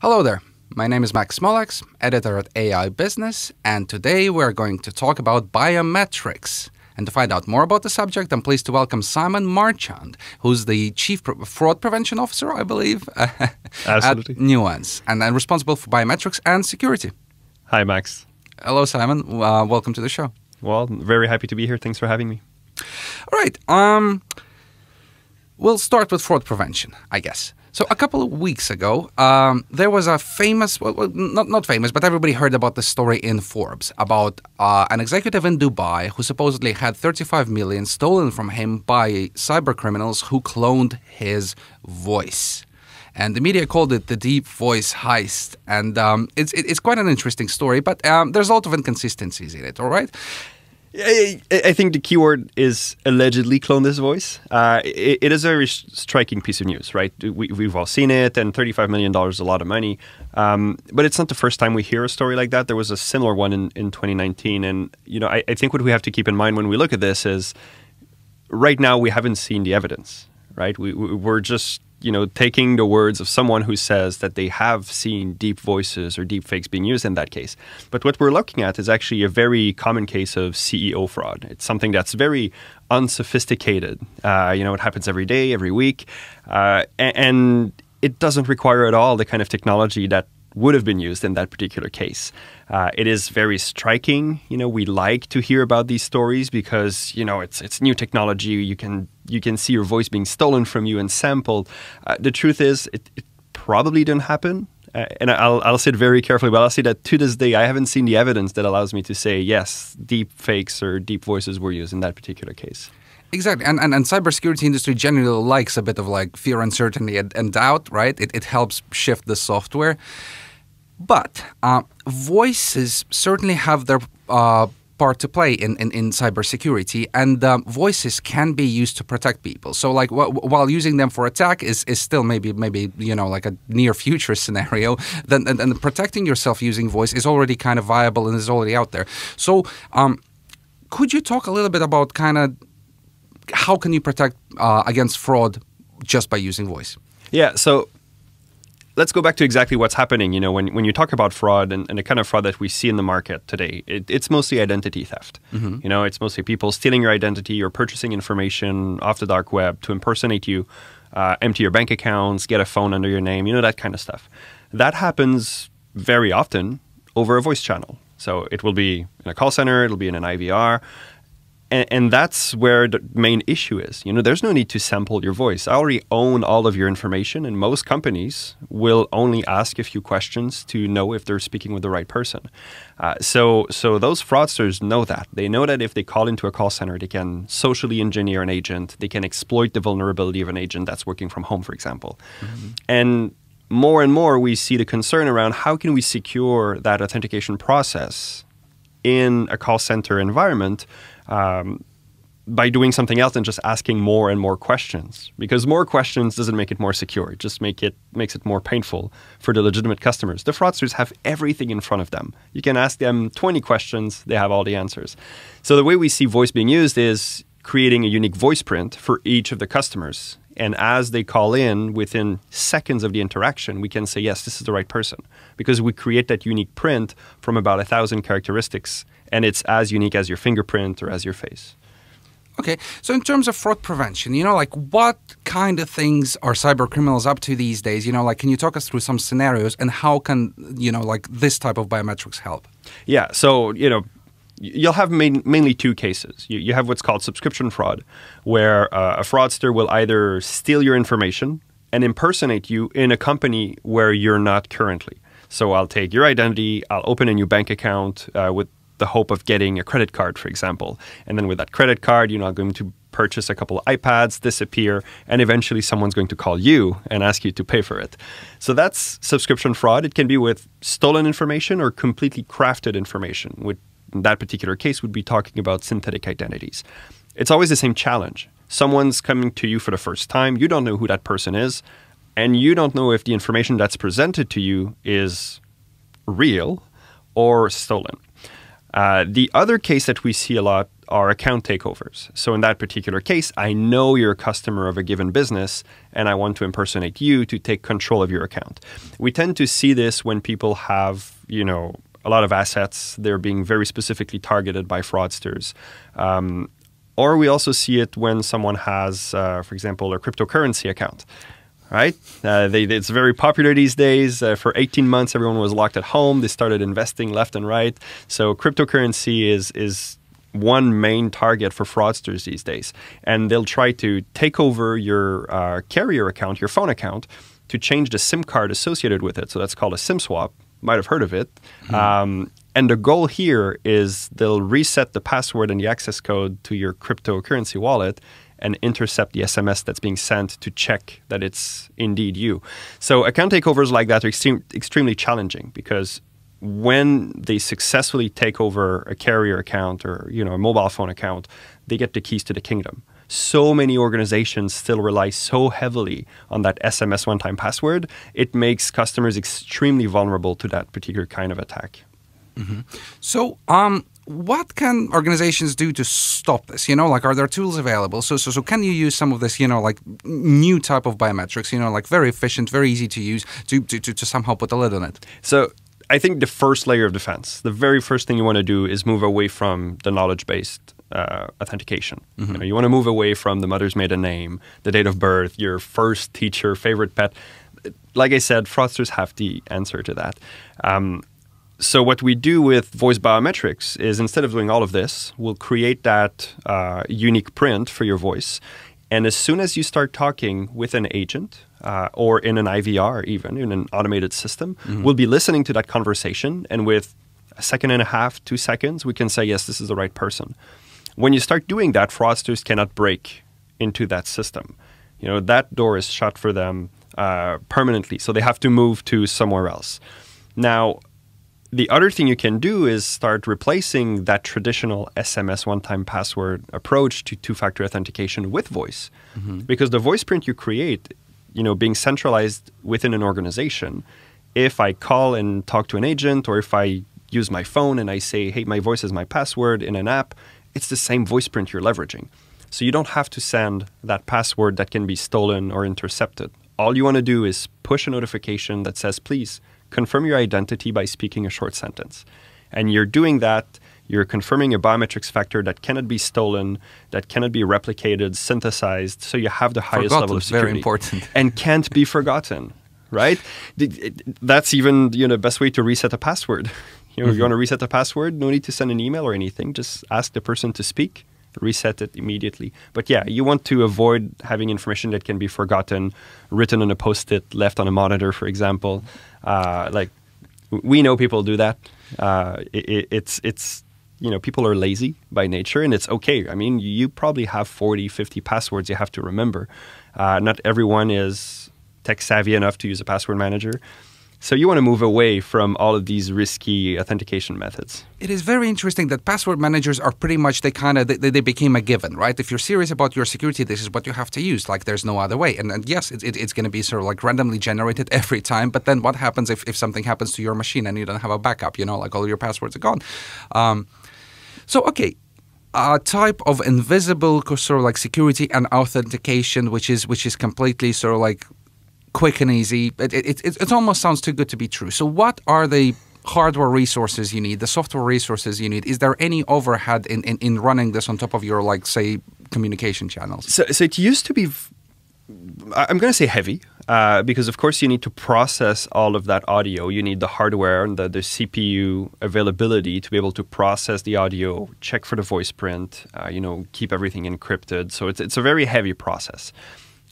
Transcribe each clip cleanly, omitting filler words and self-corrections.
Hello there, my name is Max Smolaks, editor at AI Business, and today we're going to talk about biometrics. And to find out more about the subject, I'm pleased to welcome Simon Marchand, who's the Chief Fraud Prevention Officer, I believe, Absolutely. at Nuance, and responsible for biometrics and security. Hi, Max. Hello, Simon. Welcome to the show. Well, very happy to be here. Thanks for having me. All right. We'll start with fraud prevention, I guess. So a couple of weeks ago, there was a famous, well, not famous, but everybody heard about the story in Forbes about an executive in Dubai who supposedly had 35 million stolen from him by cyber criminals who cloned his voice. And the media called it the deep voice heist. And it's quite an interesting story, but there's a lot of inconsistencies in it, all right? I think the keyword is allegedly clone this voice. It is a very striking piece of news, right? We've all seen it, and $35 million is a lot of money. But it's not the first time we hear a story like that. There was a similar one in 2019. And I think what we have to keep in mind when we look at this is right now we haven't seen the evidence, right? We're just taking the words of someone who says that they have seen deep voices or deep fakes being used in that case. But what we're looking at is actually a very common case of CEO fraud. It's something that's very unsophisticated. It happens every day, every week. And it doesn't require at all the kind of technology that would have been used in that particular case. It is very striking. We like to hear about these stories because, it's new technology. You can see your voice being stolen from you and sampled. The truth is, it probably didn't happen. And I'll say it very carefully, but I'll say that to this day, I haven't seen the evidence that allows me to say, yes, deep fakes or deep voices were used in that particular case. Exactly. And cybersecurity industry generally likes a bit of like fear, uncertainty, and doubt, right? It helps shift the software. But voices certainly have their part to play in cybersecurity, and voices can be used to protect people. So, like, while using them for attack is still maybe like a near future scenario, then and protecting yourself using voice is already kind of viable and is already out there. So, could you talk a little bit about kind of how can you protect against fraud just by using voice? Yeah. So let's go back to exactly what's happening. When you talk about fraud and the kind of fraud that we see in the market today, it's mostly identity theft. Mm-hmm. It's mostly people stealing your identity or purchasing information off the dark web to impersonate you, empty your bank accounts, get a phone under your name, that kind of stuff. That happens very often over a voice channel. So it will be in a call center, it'll be in an IVR. And that's where the main issue is. There's no need to sample your voice. I already own all of your information, and most companies will only ask a few questions to know if they're speaking with the right person. So those fraudsters know that. They know that if they call into a call center, they can socially engineer an agent. They can exploit the vulnerability of an agent that's working from home, for example. Mm-hmm. And more we see the concern around how can we secure that authentication process in a call center environment by doing something else than just asking more and more questions. Because more questions doesn't make it more secure. It just makes it more painful for the legitimate customers. The fraudsters have everything in front of them. You can ask them 20 questions, they have all the answers. So the way we see voice being used is creating a unique voice print for each of the customers. And as they call in, within seconds of the interaction, we can say, yes, this is the right person. Because we create that unique print from about 1,000 characteristics. And it's as unique as your fingerprint or as your face. Okay, so in terms of fraud prevention, like what kind of things are cyber criminals up to these days? Can you talk us through some scenarios and how can, like this type of biometrics help? Yeah, so, you'll have mainly two cases. You have what's called subscription fraud, where a fraudster will either steal your information and impersonate you in a company where you're not currently. So I'll take your identity, I'll open a new bank account with the hope of getting a credit card, for example. And then with that credit card, you're not going to purchase a couple of iPads, disappear, and eventually someone's going to call you and ask you to pay for it. So that's subscription fraud. It can be with stolen information or completely crafted information. With in that particular case, would be talking about synthetic identities. It's always the same challenge. Someone's coming to you for the first time. You don't know who that person is, and you don't know if the information that's presented to you is real or stolen. The other case that we see a lot are account takeovers. So in that particular case, I know you're a customer of a given business and I want to impersonate you to take control of your account. We tend to see this when people have, a lot of assets. They're being very specifically targeted by fraudsters. Or we also see it when someone has, for example, a cryptocurrency account. Right? It's very popular these days. For 18 months, everyone was locked at home. They started investing left and right. So cryptocurrency is one main target for fraudsters these days. And they'll try to take over your carrier account, your phone account, to change the SIM card associated with it. So that's called a SIM swap. Might have heard of it. And the goal here is they'll reset the password and the access code to your cryptocurrency wallet and intercept the SMS that's being sent to check that it's indeed you. So account takeovers like that are extremely challenging because when they successfully take over a carrier account or a mobile phone account, they get the keys to the kingdom. So many organizations still rely so heavily on that SMS one-time password, it makes customers extremely vulnerable to that particular kind of attack. Mm-hmm. So, what can organizations do to stop this? Are there tools available? So can you use some of this, new type of biometrics, very efficient, very easy to use to somehow put a lid on it? So I think the first layer of defense, the very first thing you want to do is move away from the knowledge-based authentication. Mm-hmm. You want to move away from the mother's maiden name, the date of birth, your first teacher, favorite pet. Like I said, fraudsters have the answer to that. So what we do with voice biometrics is instead of doing all of this, we'll create that unique print for your voice. And as soon as you start talking with an agent or in an IVR, even in an automated system, we'll be listening to that conversation. And with a second and a half, 2 seconds, we can say, yes, this is the right person. When you start doing that, fraudsters cannot break into that system. That door is shut for them permanently. So they have to move to somewhere else. Now, the other thing you can do is start replacing that traditional SMS one-time password approach to two-factor authentication with voice. Because the voice print you create, being centralized within an organization, if I call and talk to an agent or if I use my phone and I say, hey, my voice is my password in an app, it's the same voice print you're leveraging. So you don't have to send that password that can be stolen or intercepted. All you want to do is push a notification that says, please, confirm your identity by speaking a short sentence. And you're doing that, you're confirming a biometrics factor that cannot be stolen, that cannot be replicated, synthesized, so you have the highest level of security. Very important. And can't be forgotten, right? That's even the best way to reset a password. If you want to reset a password, no need to send an email or anything. Just ask the person to speak, reset it immediately. But yeah, you want to avoid having information that can be forgotten, written on a Post-it, left on a monitor, for example. We know people do that. It's people are lazy by nature, and it's okay. I mean, you probably have 40, 50 passwords you have to remember. Not everyone is tech savvy enough to use a password manager. So you want to move away from all of these risky authentication methods. It is very interesting that password managers are pretty much, they became a given, right? If you're serious about your security, this is what you have to use. Like, there's no other way. And yes, it's going to be sort of like randomly generated every time. But then what happens if something happens to your machine and you don't have a backup? Like all your passwords are gone. A type of invisible sort of like security and authentication, which is completely sort of like quick and easy. It almost sounds too good to be true. So what are the hardware resources you need, the software resources you need? Is there any overhead in running this on top of your, like, say, communication channels? So it used to be, I'm going to say heavy, because of course you need to process all of that audio. You need the hardware and the CPU availability to be able to process the audio, check for the voice print, keep everything encrypted. So it's a very heavy process.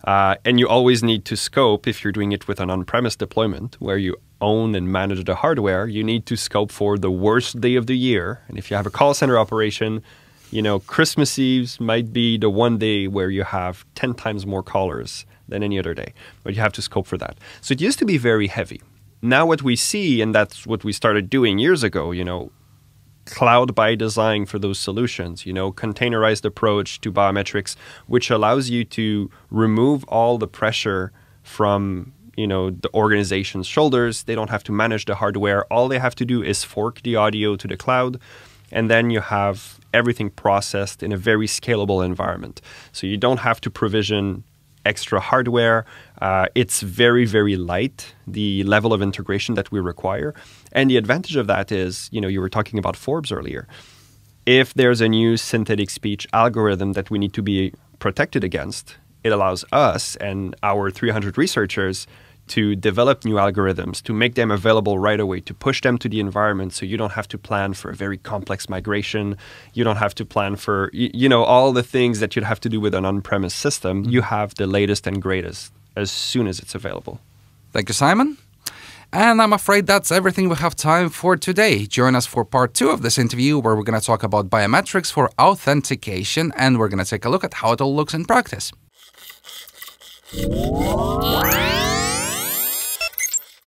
And you always need to scope, if you're doing it with an on-premise deployment where you own and manage the hardware, you need to scope for the worst day of the year. And if you have a call center operation, Christmas Eve might be the one day where you have 10 times more callers than any other day. But you have to scope for that. So it used to be very heavy. Now what we see, and that's what we started doing years ago, cloud by design for those solutions, containerized approach to biometrics, which allows you to remove all the pressure from, the organization's shoulders. They don't have to manage the hardware. All they have to do is fork the audio to the cloud, And then you have everything processed in a very scalable environment. So you don't have to provision extra hardware. It's very, very light, the level of integration that we require. And the advantage of that is, you were talking about Forbes earlier. If there's a new synthetic speech algorithm that we need to be protected against, it allows us and our 300 researchers to develop new algorithms, to make them available right away, to push them to the environment so you don't have to plan for a very complex migration. You don't have to plan for, all the things that you'd have to do with an on-premise system. You have the latest and greatest as soon as it's available. Thank you, Simon. And I'm afraid that's everything we have time for today. Join us for part 2 of this interview, where we're going to talk about biometrics for authentication, and we're going to take a look at how it all looks in practice.